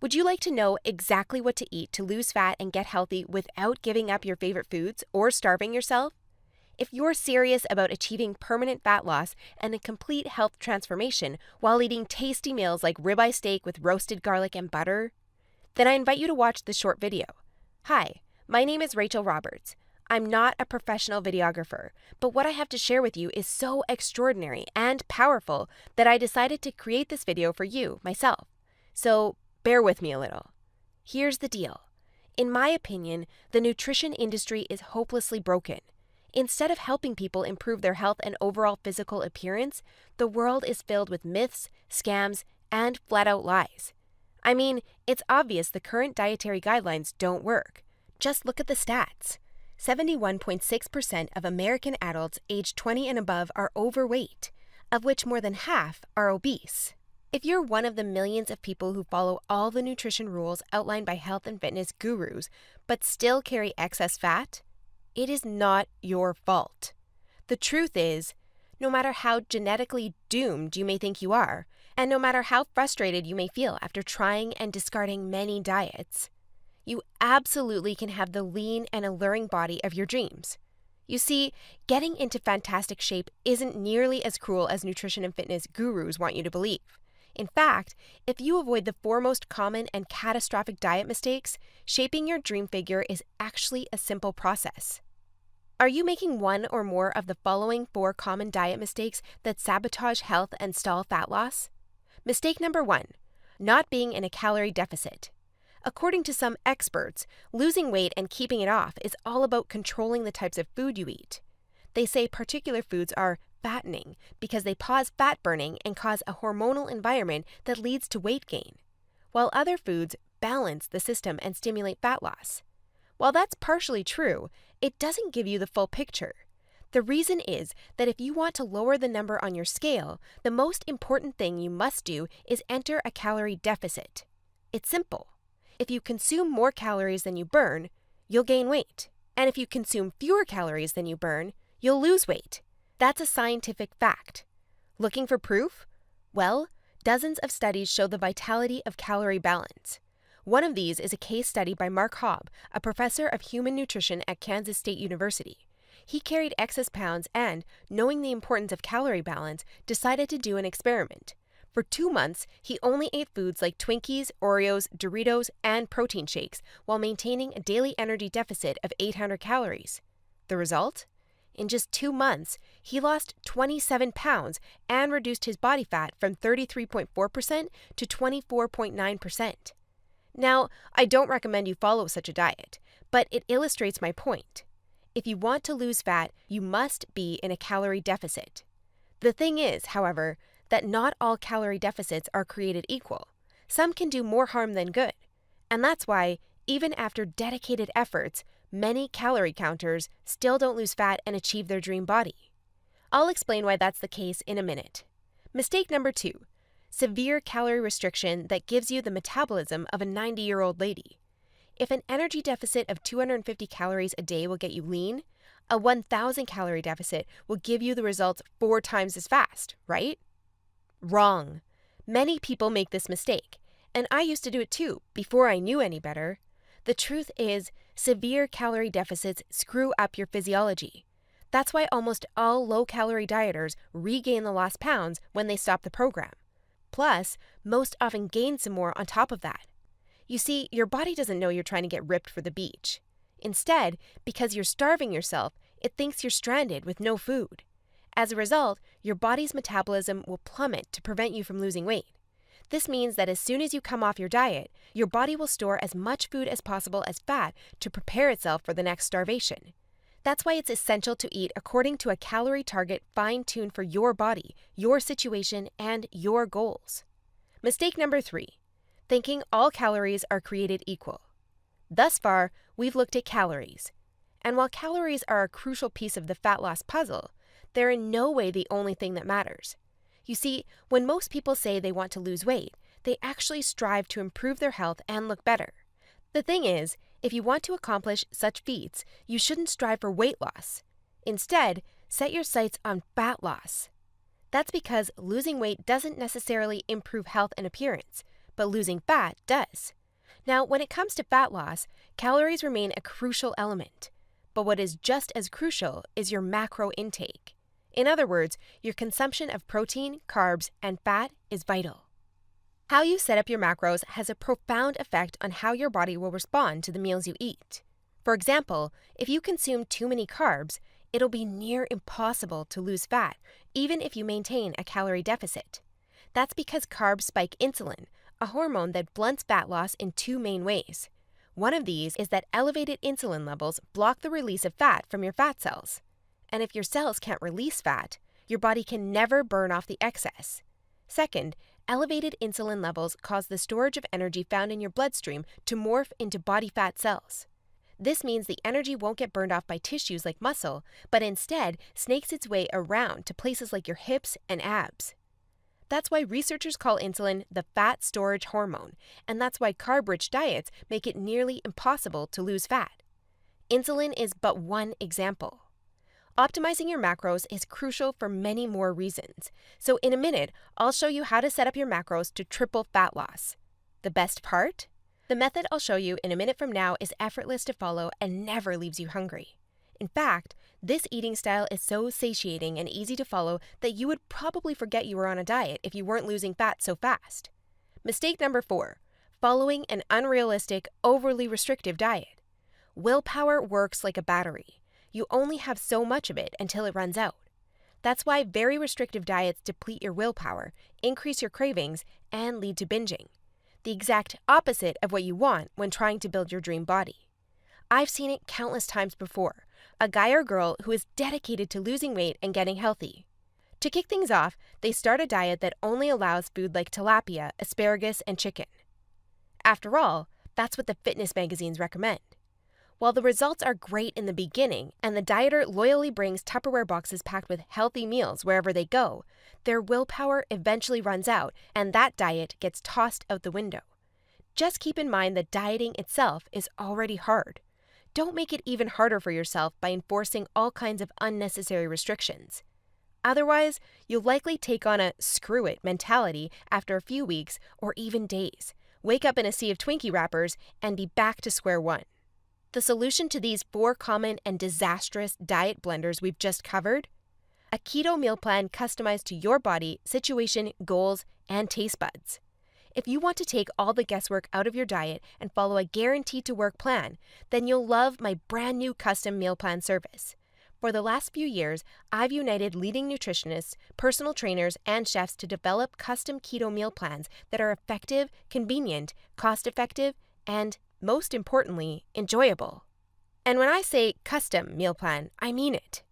Would you like to know exactly what to eat to lose fat and get healthy without giving up your favorite foods or starving yourself? If you're serious about achieving permanent fat loss and a complete health transformation while eating tasty meals like ribeye steak with roasted garlic and butter, then I invite you to watch this short video. Hi, my name is Rachel Roberts. I'm not a professional videographer, but what I have to share with you is so extraordinary and powerful that I decided to create this video for you, myself. So bear with me a little. Here's the deal. In my opinion, the nutrition industry is hopelessly broken. Instead of helping people improve their health and overall physical appearance, the world is filled with myths, scams, and flat-out lies. I mean, it's obvious the current dietary guidelines don't work. Just look at the stats. 71.6% of American adults aged 20 and above are overweight, of which more than half are obese. If you're one of the millions of people who follow all the nutrition rules outlined by health and fitness gurus, but still carry excess fat, it is not your fault. The truth is, no matter how genetically doomed you may think you are, and no matter how frustrated you may feel after trying and discarding many diets, you absolutely can have the lean and alluring body of your dreams. You see, getting into fantastic shape isn't nearly as cruel as nutrition and fitness gurus want you to believe. In fact, if you avoid the four most common and catastrophic diet mistakes, shaping your dream figure is actually a simple process. Are you making one or more of the following 4 common diet mistakes that sabotage health and stall fat loss? Mistake number 1, not being in a calorie deficit. According to some experts, losing weight and keeping it off is all about controlling the types of food you eat. They say particular foods are fattening because they pause fat burning and cause a hormonal environment that leads to weight gain, while other foods balance the system and stimulate fat loss. While that's partially true, it doesn't give you the full picture. The reason is that if you want to lower the number on your scale, the most important thing you must do is enter a calorie deficit. It's simple. If you consume more calories than you burn, you'll gain weight. And if you consume fewer calories than you burn, you'll lose weight. That's a scientific fact. Looking for proof? Well, dozens of studies show the vitality of calorie balance. One of these is a case study by Mark Hobb, a professor of human nutrition at Kansas State University. He carried excess pounds and, knowing the importance of calorie balance, decided to do an experiment. For 2 months, he only ate foods like Twinkies, Oreos, Doritos, and protein shakes while maintaining a daily energy deficit of 800 calories. The result? In just 2 months, he lost 27 pounds and reduced his body fat from 33.4% to 24.9%. Now, I don't recommend you follow such a diet, but it illustrates my point. If you want to lose fat, you must be in a calorie deficit. The thing is, however, that not all calorie deficits are created equal. Some can do more harm than good. And that's why, even after dedicated efforts, many calorie counters still don't lose fat and achieve their dream body. I'll explain why that's the case in a minute. Mistake number 2, severe calorie restriction that gives you the metabolism of a 90-year-old lady. If an energy deficit of 250 calories a day will get you lean, a 1,000 calorie deficit will give you the results 4 times as fast, right? Wrong. Many people make this mistake, and I used to do it too, before I knew any better. The truth is, severe calorie deficits screw up your physiology. That's why almost all low-calorie dieters regain the lost pounds when they stop the program. Plus, most often gain some more on top of that. You see, your body doesn't know you're trying to get ripped for the beach. Instead, because you're starving yourself, it thinks you're stranded with no food. As a result, your body's metabolism will plummet to prevent you from losing weight. This means that as soon as you come off your diet, your body will store as much food as possible as fat to prepare itself for the next starvation. That's why it's essential to eat according to a calorie target fine-tuned for your body, your situation, and your goals. Mistake number 3, thinking all calories are created equal. Thus far, we've looked at calories. And while calories are a crucial piece of the fat loss puzzle, they're in no way the only thing that matters. You see, when most people say they want to lose weight, they actually strive to improve their health and look better. The thing is, if you want to accomplish such feats, you shouldn't strive for weight loss. Instead, set your sights on fat loss. That's because losing weight doesn't necessarily improve health and appearance, but losing fat does. Now, when it comes to fat loss, calories remain a crucial element. But what is just as crucial is your macro intake. In other words, your consumption of protein, carbs, and fat is vital. How you set up your macros has a profound effect on how your body will respond to the meals you eat. For example, if you consume too many carbs, it'll be near impossible to lose fat, even if you maintain a calorie deficit. That's because carbs spike insulin, a hormone that blunts fat loss in two main ways. One of these is that elevated insulin levels block the release of fat from your fat cells. And if your cells can't release fat, your body can never burn off the excess. Second, elevated insulin levels cause the storage of energy found in your bloodstream to morph into body fat cells. This means the energy won't get burned off by tissues like muscle, but instead snakes its way around to places like your hips and abs. That's why researchers call insulin the fat storage hormone, and that's why carb-rich diets make it nearly impossible to lose fat. Insulin is but one example. Optimizing your macros is crucial for many more reasons. So in a minute, I'll show you how to set up your macros to triple fat loss. The best part? The method I'll show you in a minute from now is effortless to follow and never leaves you hungry. In fact, this eating style is so satiating and easy to follow that you would probably forget you were on a diet if you weren't losing fat so fast. Mistake number 4, following an unrealistic, overly restrictive diet. Willpower works like a battery. You only have so much of it until it runs out. That's why very restrictive diets deplete your willpower, increase your cravings, and lead to binging. The exact opposite of what you want when trying to build your dream body. I've seen it countless times before. A guy or girl who is dedicated to losing weight and getting healthy. To kick things off, they start a diet that only allows food like tilapia, asparagus, and chicken. After all, that's what the fitness magazines recommend. While the results are great in the beginning, and the dieter loyally brings Tupperware boxes packed with healthy meals wherever they go, their willpower eventually runs out, and that diet gets tossed out the window. Just keep in mind that dieting itself is already hard. Don't make it even harder for yourself by enforcing all kinds of unnecessary restrictions. Otherwise, you'll likely take on a screw it mentality after a few weeks or even days, wake up in a sea of Twinkie wrappers, and be back to square one. The solution to these 4 common and disastrous diet blunders we've just covered? A keto meal plan customized to your body, situation, goals, and taste buds. If you want to take all the guesswork out of your diet and follow a guaranteed-to-work plan, then you'll love my brand new custom meal plan service. For the last few years, I've united leading nutritionists, personal trainers, and chefs to develop custom keto meal plans that are effective, convenient, cost-effective, and most importantly, enjoyable. And when I say custom meal plan, I mean it.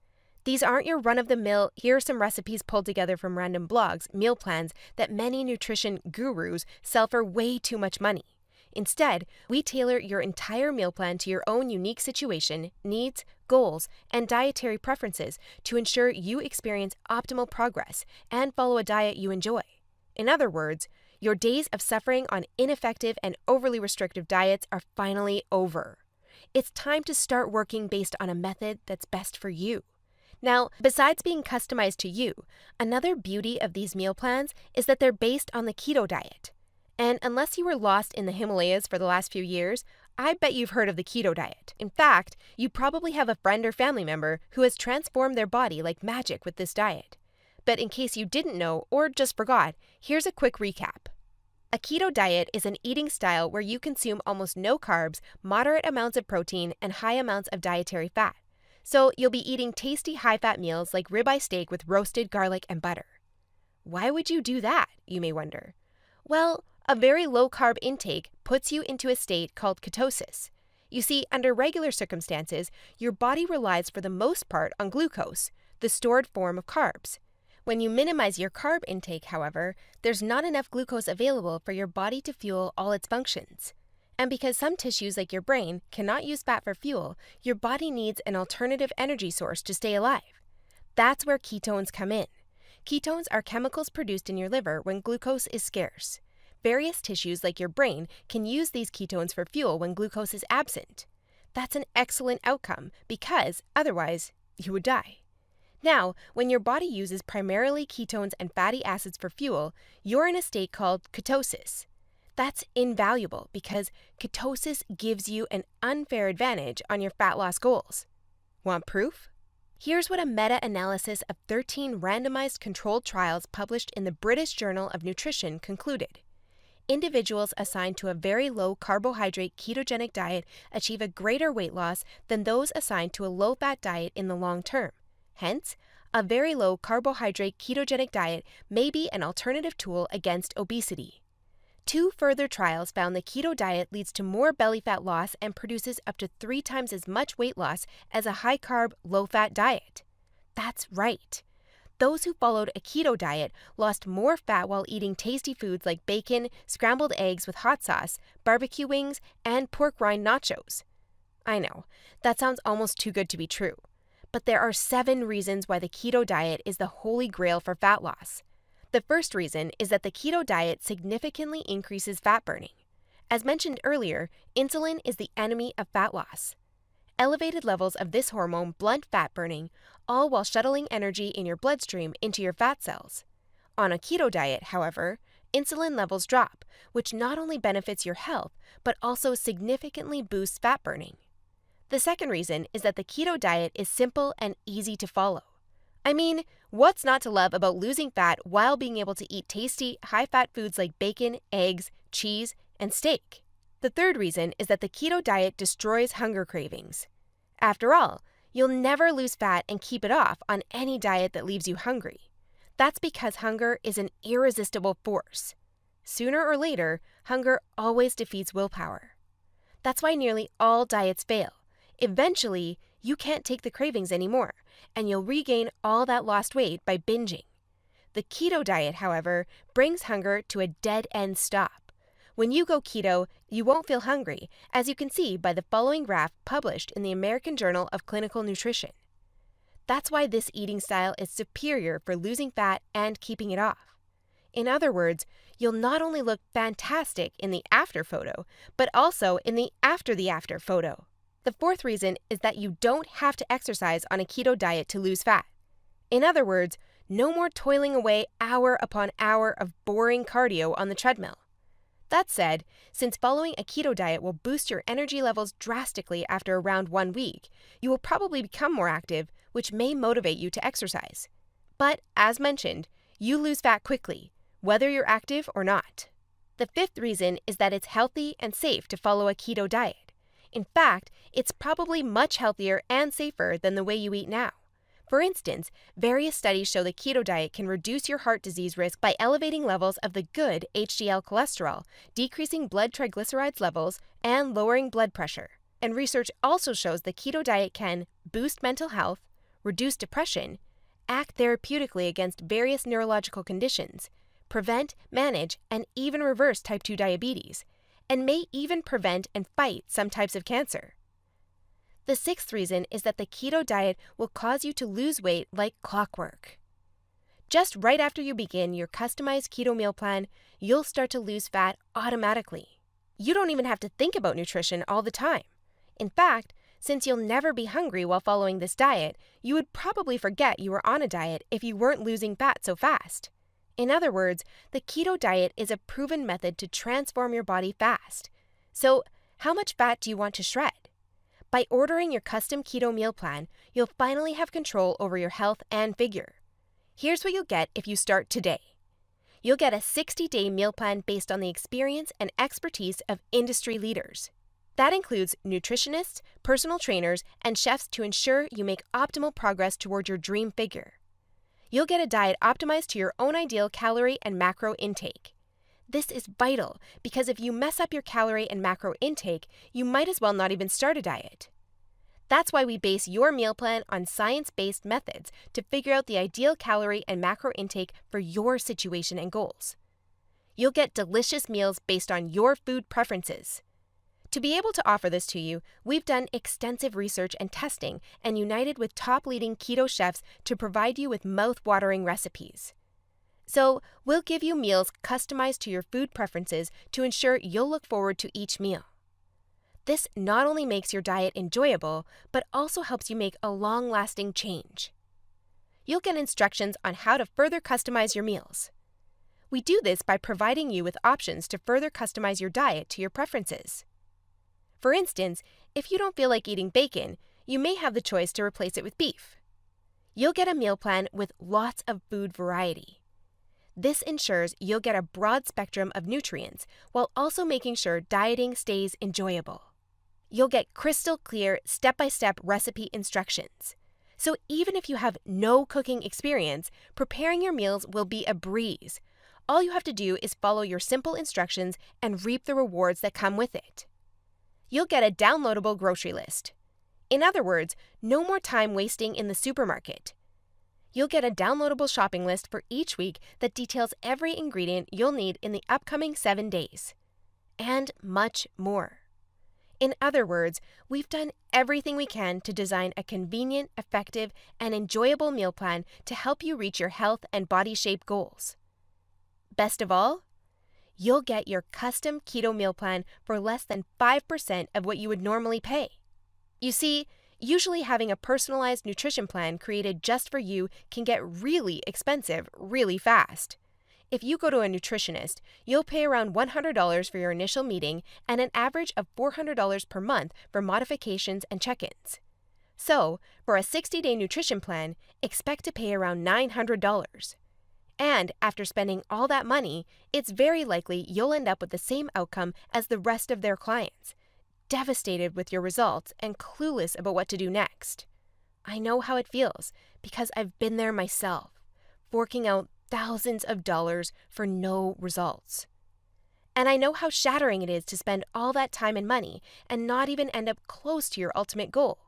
These aren't your run-of-the-mill, here are some recipes pulled together from random blogs, meal plans that many nutrition gurus sell for way too much money. Instead, we tailor your entire meal plan to your own unique situation, needs, goals, and dietary preferences to ensure you experience optimal progress and follow a diet you enjoy. In other words, your days of suffering on ineffective and overly restrictive diets are finally over. It's time to start working based on a method that's best for you. Now, besides being customized to you, another beauty of these meal plans is that they're based on the keto diet. And unless you were lost in the Himalayas for the last few years, I bet you've heard of the keto diet. In fact, you probably have a friend or family member who has transformed their body like magic with this diet. But in case you didn't know or just forgot, here's a quick recap. A keto diet is an eating style where you consume almost no carbs, moderate amounts of protein, and high amounts of dietary fat. So you'll be eating tasty high-fat meals like ribeye steak with roasted garlic and butter. Why would you do that, you may wonder? Well, a very low-carb intake puts you into a state called ketosis. You see, under regular circumstances, your body relies for the most part on glucose, the stored form of carbs. When you minimize your carb intake, however, there's not enough glucose available for your body to fuel all its functions. And because some tissues like your brain cannot use fat for fuel, your body needs an alternative energy source to stay alive. That's where ketones come in. Ketones are chemicals produced in your liver when glucose is scarce. Various tissues like your brain can use these ketones for fuel when glucose is absent. That's an excellent outcome because otherwise you would die. Now, when your body uses primarily ketones and fatty acids for fuel, you're in a state called ketosis. That's invaluable because ketosis gives you an unfair advantage on your fat loss goals. Want proof? Here's what a meta-analysis of 13 randomized controlled trials published in the British Journal of Nutrition concluded. Individuals assigned to a very low carbohydrate ketogenic diet achieve a greater weight loss than those assigned to a low-fat diet in the long term. Hence, a very low carbohydrate ketogenic diet may be an alternative tool against obesity. 2 further trials found the keto diet leads to more belly fat loss and produces up to 3 times as much weight loss as a high-carb, low-fat diet. That's right. Those who followed a keto diet lost more fat while eating tasty foods like bacon, scrambled eggs with hot sauce, barbecue wings, and pork rind nachos. I know, that sounds almost too good to be true. But there are 7 reasons why the keto diet is the holy grail for fat loss. The first reason is that the keto diet significantly increases fat burning. As mentioned earlier, insulin is the enemy of fat loss. Elevated levels of this hormone blunt fat burning, all while shuttling energy in your bloodstream into your fat cells. On a keto diet, however, insulin levels drop, which not only benefits your health, but also significantly boosts fat burning. The second reason is that the keto diet is simple and easy to follow. I mean, what's not to love about losing fat while being able to eat tasty, high-fat foods like bacon, eggs, cheese, and steak? The third reason is that the keto diet destroys hunger cravings. After all, you'll never lose fat and keep it off on any diet that leaves you hungry. That's because hunger is an irresistible force. Sooner or later, hunger always defeats willpower. That's why nearly all diets fail. Eventually, you can't take the cravings anymore, and you'll regain all that lost weight by binging. The keto diet, however, brings hunger to a dead-end stop. When you go keto, you won't feel hungry, as you can see by the following graph published in the American Journal of Clinical Nutrition. That's why this eating style is superior for losing fat and keeping it off. In other words, you'll not only look fantastic in the after photo, but also in the after photo. The fourth reason is that you don't have to exercise on a keto diet to lose fat. In other words, no more toiling away hour upon hour of boring cardio on the treadmill. That said, since following a keto diet will boost your energy levels drastically after around 1 week, you will probably become more active, which may motivate you to exercise. But, as mentioned, you lose fat quickly, whether you're active or not. The fifth reason is that it's healthy and safe to follow a keto diet. In fact, it's probably much healthier and safer than the way you eat now. For instance, various studies show the keto diet can reduce your heart disease risk by elevating levels of the good HDL cholesterol, decreasing blood triglycerides levels, and lowering blood pressure. And research also shows the keto diet can boost mental health, reduce depression, act therapeutically against various neurological conditions, prevent, manage, and even reverse type 2 diabetes, and may even prevent and fight some types of cancer. The sixth reason is that the keto diet will cause you to lose weight like clockwork. Just right after you begin your customized keto meal plan, you'll start to lose fat automatically. You don't even have to think about nutrition all the time. In fact, since you'll never be hungry while following this diet, you would probably forget you were on a diet if you weren't losing fat so fast. In other words, the keto diet is a proven method to transform your body fast. So, how much fat do you want to shred? By ordering your custom keto meal plan, you'll finally have control over your health and figure. Here's what you'll get if you start today. You'll get a 60-day meal plan based on the experience and expertise of industry leaders. That includes nutritionists, personal trainers, and chefs to ensure you make optimal progress toward your dream figure. You'll get a diet optimized to your own ideal calorie and macro intake. This is vital because if you mess up your calorie and macro intake, you might as well not even start a diet. That's why we base your meal plan on science-based methods to figure out the ideal calorie and macro intake for your situation and goals. You'll get delicious meals based on your food preferences. To be able to offer this to you, we've done extensive research and testing and united with top leading keto chefs to provide you with mouth-watering recipes. So, we'll give you meals customized to your food preferences to ensure you'll look forward to each meal. This not only makes your diet enjoyable, but also helps you make a long-lasting change. You'll get instructions on how to further customize your meals. We do this by providing you with options to further customize your diet to your preferences. For instance, if you don't feel like eating bacon, you may have the choice to replace it with beef. You'll get a meal plan with lots of food variety. This ensures you'll get a broad spectrum of nutrients while also making sure dieting stays enjoyable. You'll get crystal clear step-by-step recipe instructions. So even if you have no cooking experience, preparing your meals will be a breeze. All you have to do is follow your simple instructions and reap the rewards that come with it. You'll get a downloadable grocery list. In other words, no more time wasting in the supermarket. You'll get a downloadable shopping list for each week that details every ingredient you'll need in the upcoming 7 days. And much more. In other words, we've done everything we can to design a convenient, effective, and enjoyable meal plan to help you reach your health and body shape goals. Best of all, you'll get your custom keto meal plan for less than 5% of what you would normally pay. You see, usually having a personalized nutrition plan created just for you can get really expensive really fast. If you go to a nutritionist, you'll pay around $100 for your initial meeting and an average of $400 per month for modifications and check-ins. So, for a 60-day nutrition plan, expect to pay around $900. And after spending all that money, it's very likely you'll end up with the same outcome as the rest of their clients, devastated with your results and clueless about what to do next. I know how it feels because I've been there myself, forking out thousands of dollars for no results. And I know how shattering it is to spend all that time and money and not even end up close to your ultimate goal.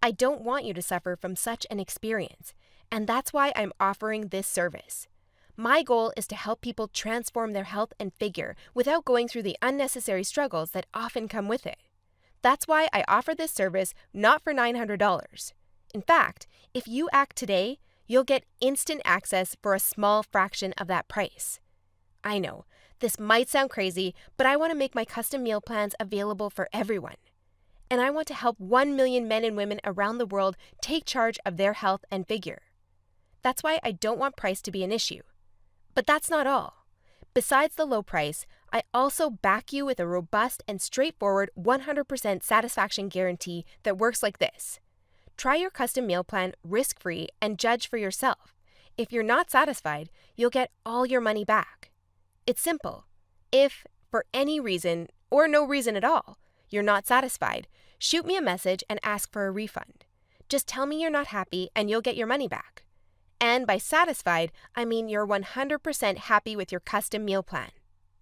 I don't want you to suffer from such an experience, and that's why I'm offering this service. My goal is to help people transform their health and figure without going through the unnecessary struggles that often come with it. That's why I offer this service not for $900. In fact, if you act today, you'll get instant access for a small fraction of that price. I know, this might sound crazy, but I want to make my custom meal plans available for everyone. And I want to help 1 million men and women around the world take charge of their health and figure. That's why I don't want price to be an issue. But that's not all. Besides the low price, I also back you with a robust and straightforward 100% satisfaction guarantee that works like this. Try your custom meal plan risk-free and judge for yourself. If you're not satisfied, you'll get all your money back. It's simple. If, for any reason, or no reason at all, you're not satisfied, shoot me a message and ask for a refund. Just tell me you're not happy and you'll get your money back. And by satisfied, I mean you're 100% happy with your custom meal plan.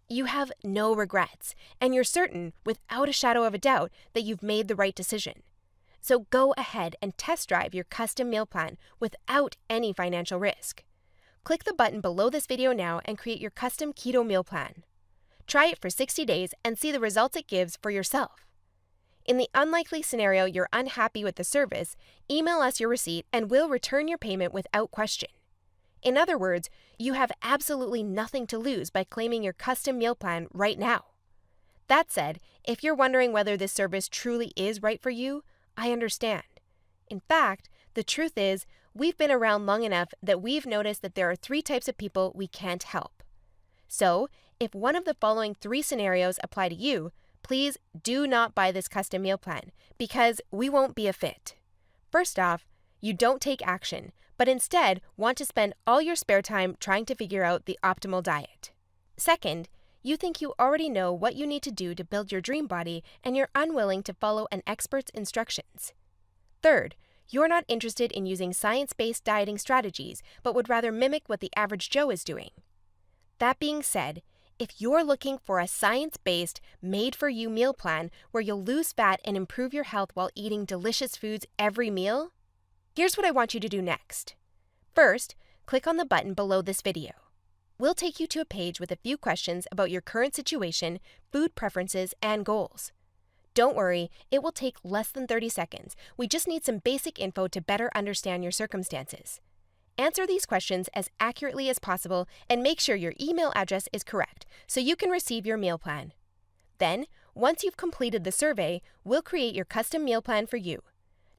You have no regrets, and you're certain, without a shadow of a doubt, that you've made the right decision. So go ahead and test drive your custom meal plan without any financial risk. Click the button below this video now and create your custom keto meal plan. Try it for 60 days and see the results it gives for yourself. In the unlikely scenario you're unhappy with the service, email us your receipt and we'll return your payment without question. In other words, you have absolutely nothing to lose by claiming your custom meal plan right now. That said, if you're wondering whether this service truly is right for you, I understand. In fact, the truth is, we've been around long enough that we've noticed that there are 3 types of people we can't help. So, if one of the following 3 scenarios apply to you, please do not buy this custom meal plan because we won't be a fit. First off, you don't take action, but instead want to spend all your spare time trying to figure out the optimal diet. Second, you think you already know what you need to do to build your dream body and you're unwilling to follow an expert's instructions. Third, you're not interested in using science-based dieting strategies, but would rather mimic what the average Joe is doing. That being said, if you're looking for a science-based, made-for-you meal plan where you'll lose fat and improve your health while eating delicious foods every meal, here's what I want you to do next. First, click on the button below this video. We'll take you to a page with a few questions about your current situation, food preferences, and goals. Don't worry, it will take less than 30 seconds. We just need some basic info to better understand your circumstances. Answer these questions as accurately as possible and make sure your email address is correct so you can receive your meal plan. Then, once you've completed the survey, we'll create your custom meal plan for you.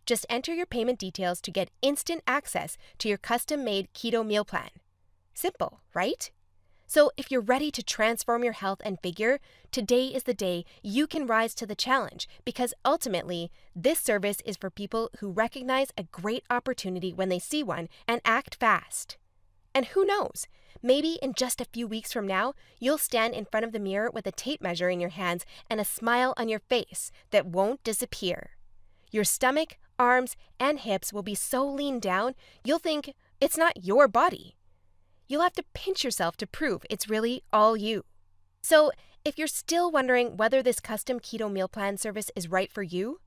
Just enter your payment details to get instant access to your custom-made keto meal plan. Simple, right? So if you're ready to transform your health and figure, today is the day you can rise to the challenge, because ultimately, this service is for people who recognize a great opportunity when they see one and act fast. And who knows, maybe in just a few weeks from now, you'll stand in front of the mirror with a tape measure in your hands and a smile on your face that won't disappear. Your stomach, arms, and hips will be so lean down, you'll think it's not your body. You'll have to pinch yourself to prove it's really all you. So, if you're still wondering whether this custom keto meal plan service is right for you,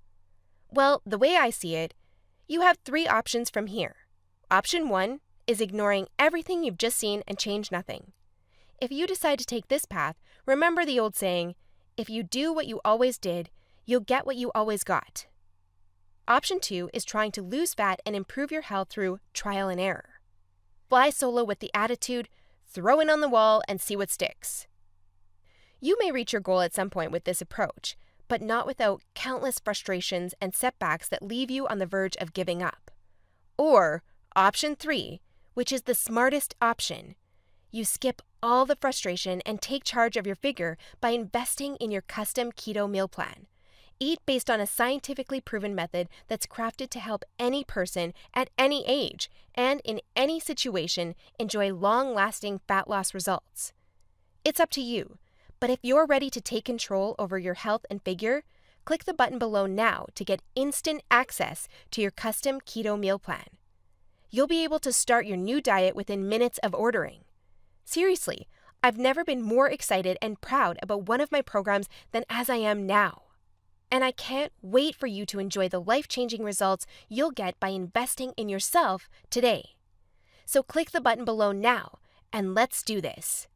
well, the way I see it, you have 3 options from here. Option 1 is ignoring everything you've just seen and change nothing. If you decide to take this path, remember the old saying, if you do what you always did, you'll get what you always got. Option 2 is trying to lose fat and improve your health through trial and error. Fly solo with the attitude, throw in on the wall and see what sticks. You may reach your goal at some point with this approach, but not without countless frustrations and setbacks that leave you on the verge of giving up. Or option 3, which is the smartest option. You skip all the frustration and take charge of your figure by investing in your custom keto meal plan. Eat based on a scientifically proven method that's crafted to help any person at any age and in any situation enjoy long-lasting fat loss results. It's up to you, but if you're ready to take control over your health and figure, click the button below now to get instant access to your custom keto meal plan. You'll be able to start your new diet within minutes of ordering. Seriously, I've never been more excited and proud about one of my programs than as I am now. And I can't wait for you to enjoy the life-changing results you'll get by investing in yourself today. So click the button below now, and let's do this.